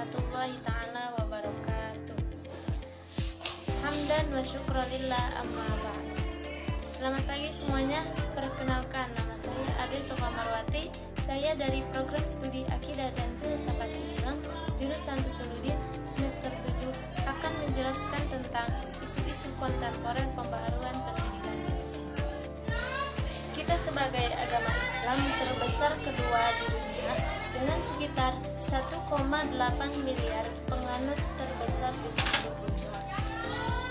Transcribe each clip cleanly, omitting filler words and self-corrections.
warahmatullahi ta'ala wabarakatuh. Hamdan wa syukralillah amma ba'd. Selamat pagi semuanya. Perkenalkan, nama saya Ade Sofa Marwati. Saya dari program studi Akidah dan Filsafat Islam jurusan Usuluddin semester 7 akan menjelaskan tentang isu-isu kontemporer pembaharuan pendidikan Islam. Kita sebagai agama Islam terbesar kedua di dunia dengan sekitar 1,8 miliar penganut terbesar di seluruh dunia.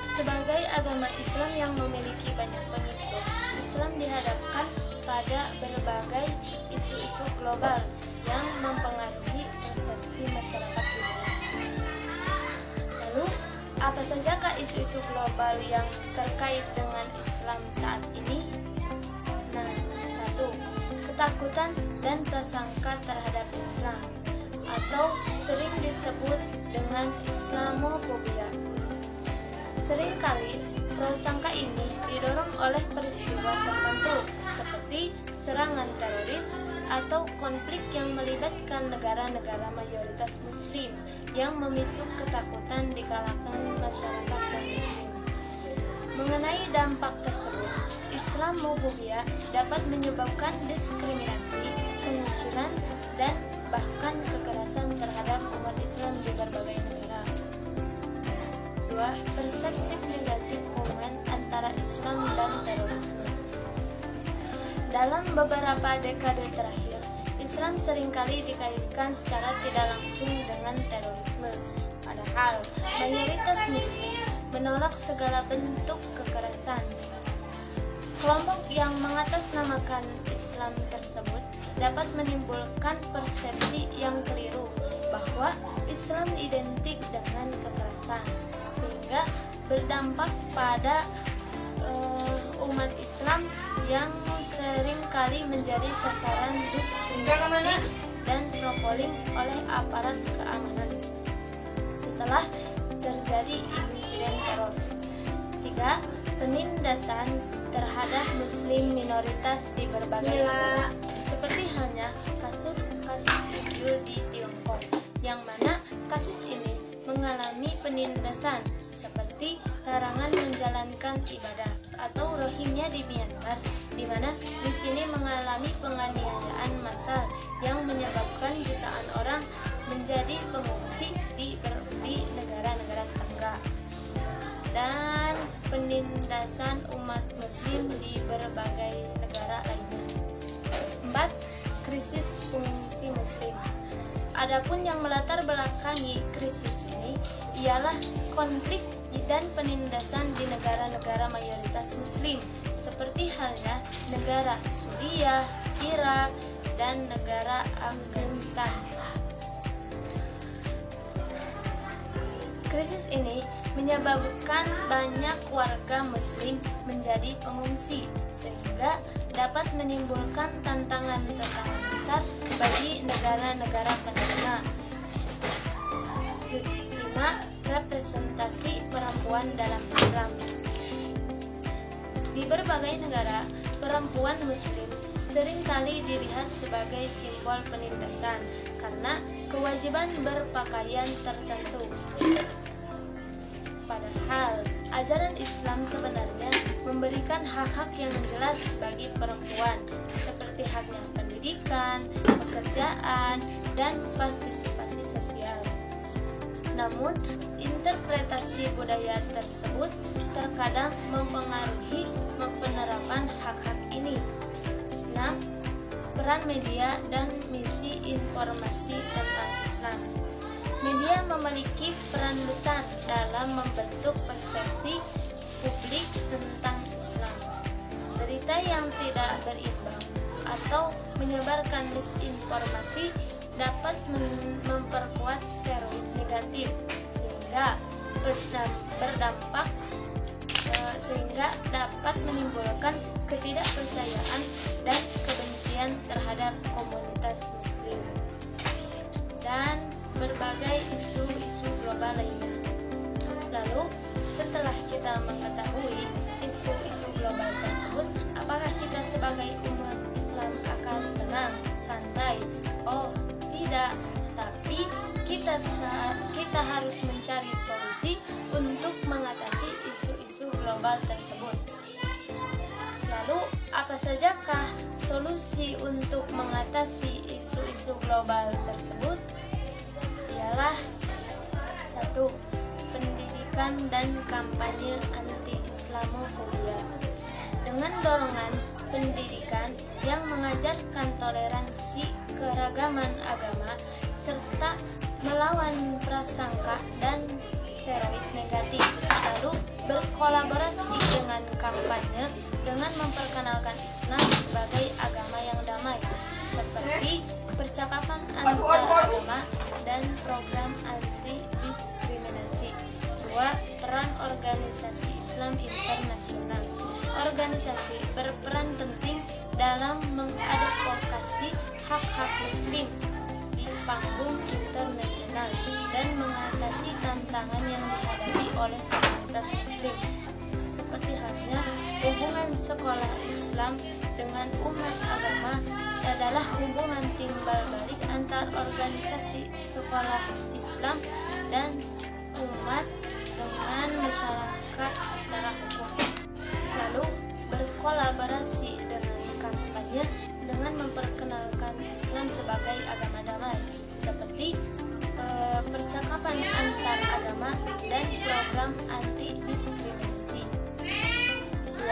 Sebagai agama Islam yang memiliki banyak pengikut, Islam dihadapkan pada berbagai isu-isu global yang mempengaruhi persepsi masyarakat dunia. Lalu, apa sajakah isu-isu global yang terkait dengan Islam saat ini? Nah, 1. Ketakutan dan prasangka terhadap Islam, atau sering disebut dengan Islamofobia. Seringkali prasangka ini didorong oleh peristiwa tertentu seperti serangan teroris atau konflik yang melibatkan negara-negara mayoritas Muslim yang memicu ketakutan di kalangan masyarakat non-Muslim. Mengenai dampak tersebut, Islamofobia dapat menyebabkan diskriminasi, pengusiran, dan bahkan kekerasan terhadap umat Islam di berbagai negara. 2. Persepsi negatif hubungan antara Islam dan terorisme. Dalam beberapa dekade terakhir, Islam seringkali dikaitkan secara tidak langsung dengan terorisme. Padahal, mayoritas Muslim menolak segala bentuk kekerasan. Kelompok yang mengatasnamakan Islam tersebut dapat menimbulkan persepsi yang keliru bahwa Islam identik dengan kekerasan, sehingga berdampak pada umat Islam yang seringkali menjadi sasaran diskriminasi dan trolling oleh aparat keamanan setelah terjadi insiden teror. 3. Penindasan terhadap Muslim minoritas di berbagai negara, seperti halnya kasus Uyghur di Tiongkok, yang mana kasus ini mengalami penindasan seperti larangan menjalankan ibadah, atau Rohingya di Myanmar, di mana di sini mengalami penganiayaan massal yang menyebabkan jutaan orang menjadi pengungsi di negara-negara tetangga, dan penindasan umat Muslim di berbagai negara lainnya. 4. Krisis fungsi Muslim. Adapun yang melatar belakangi krisis ini ialah konflik dan penindasan di negara-negara mayoritas Muslim seperti halnya negara Suriah, Irak, dan negara Afghanistan. Krisis ini menyebabkan banyak warga Muslim menjadi pengungsi, sehingga dapat menimbulkan tantangan besar bagi negara-negara penerima. 5. Representasi perempuan dalam Islam. Di berbagai negara, perempuan Muslim seringkali dilihat sebagai simbol penindasan karena kewajiban berpakaian tertentu. Padahal, ajaran Islam sebenarnya memberikan hak-hak yang jelas bagi perempuan, seperti haknya pendidikan, pekerjaan, dan partisipasi sosial. Namun, interpretasi budaya tersebut terkadang mempengaruhi penerapan hak-hak ini. 6. Peran media dan misi informasi tentang Islam. Media memiliki peran besar dalam membentuk persepsi publik tentang Islam. Berita yang tidak berimbang atau menyebarkan misinformasi dapat memperkuat stereotip negatif sehingga dapat menimbulkan ketidakpercayaan dan kebencian terhadap komunitas Muslim dan berbagai isu-isu global lainnya. Lalu, setelah kita mengetahui isu-isu global tersebut, apakah kita sebagai umat Islam akan tenang, santai? Oh, tidak. Tapi kita harus mencari solusi untuk mengatasi isu-isu global tersebut. Lalu, apa sajakah solusi untuk mengatasi isu-isu global tersebut? Ialah 1. Pendidikan dan kampanye anti-Islamofobia. Dengan dorongan pendidikan yang mengajarkan toleransi keragaman agama serta melawan prasangka dan stereotip negatif, lalu berkolaborasi dengan kampanye dengan memperkenalkan Islam sebagai agama yang damai, seperti percakapan antar agama dan program anti diskriminasi. 2. Peran organisasi Islam internasional. Organisasi berperan penting dalam mengadvokasi hak-hak Muslim di panggung internasional dan mengatasi tantangan yang dihadapi oleh komunitas Muslim, seperti halnya hubungan sekolah Islam dengan umat agama adalah hubungan timbal balik antar organisasi sekolah Islam dan umat dengan masyarakat secara hukum. Lalu berkolaborasi dengan kampanye dengan memperkenalkan Islam sebagai agama damai, seperti percakapan antar agama dan program anti diskriminasi. 2.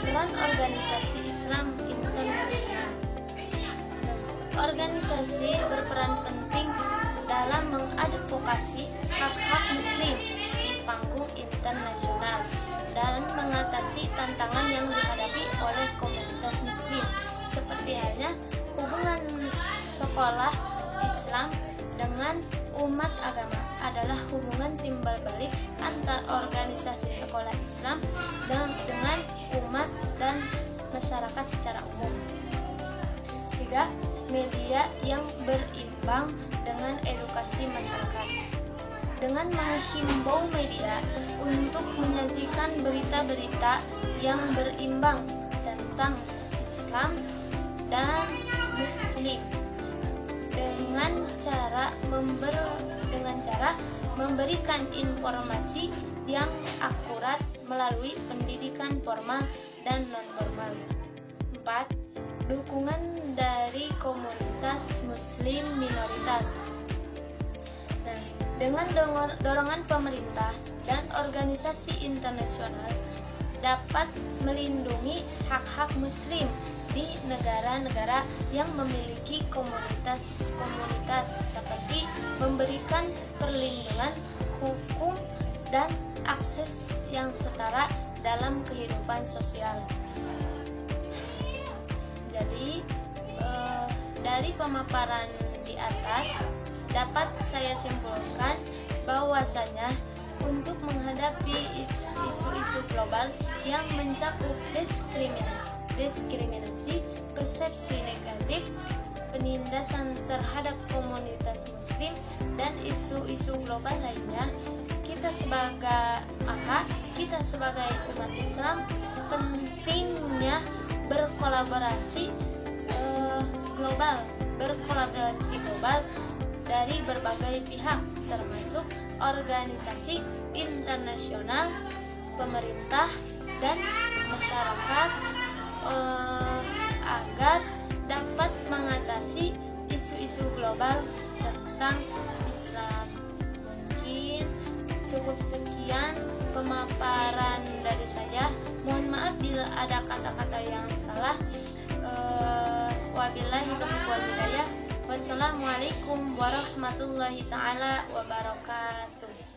Peran organisasi Islam internasional. Organisasi berperan penting dalam mengadvokasi hak-hak Muslim di panggung internasional dan mengatasi tantangan yang dihadapi oleh komunitas Muslim, seperti halnya hubungan sekolah Islam dengan umat agama adalah hubungan timbal balik antar organisasi sekolah Islam dengan umat dan masyarakat secara umum. 3. Media yang berimbang dengan edukasi masyarakat. Dengan menghimbau media untuk menyajikan berita-berita yang berimbang tentang Islam dan Muslim dengan cara memberikan informasi yang akurat melalui pendidikan formal dan non-formal. 4. Dukungan dari komunitas Muslim minoritas. Nah, dengan dorongan pemerintah dan organisasi internasional dapat melindungi hak-hak Muslim di negara-negara yang memiliki komunitas-komunitas, seperti memberikan perlindungan hukum dan akses yang setara dalam kehidupan sosial. Jadi, dari pemaparan di atas dapat saya simpulkan bahwasanya untuk menghadapi isu-isu global yang mencakup diskriminasi, persepsi negatif, penindasan terhadap komunitas Muslim, dan isu-isu global lainnya, kita sebagai umat Islam pentingnya berkolaborasi global dari berbagai pihak, termasuk organisasi internasional, pemerintah, dan masyarakat, agar dapat mengatasi isu-isu global tentang Islam. Mungkin cukup sekian pemaparan dari saya. Mohon maaf bila ada kata-kata yang salah. Wabillahi taufiq wal hidayah. Wassalamualaikum warahmatullahi taala wabarakatuh.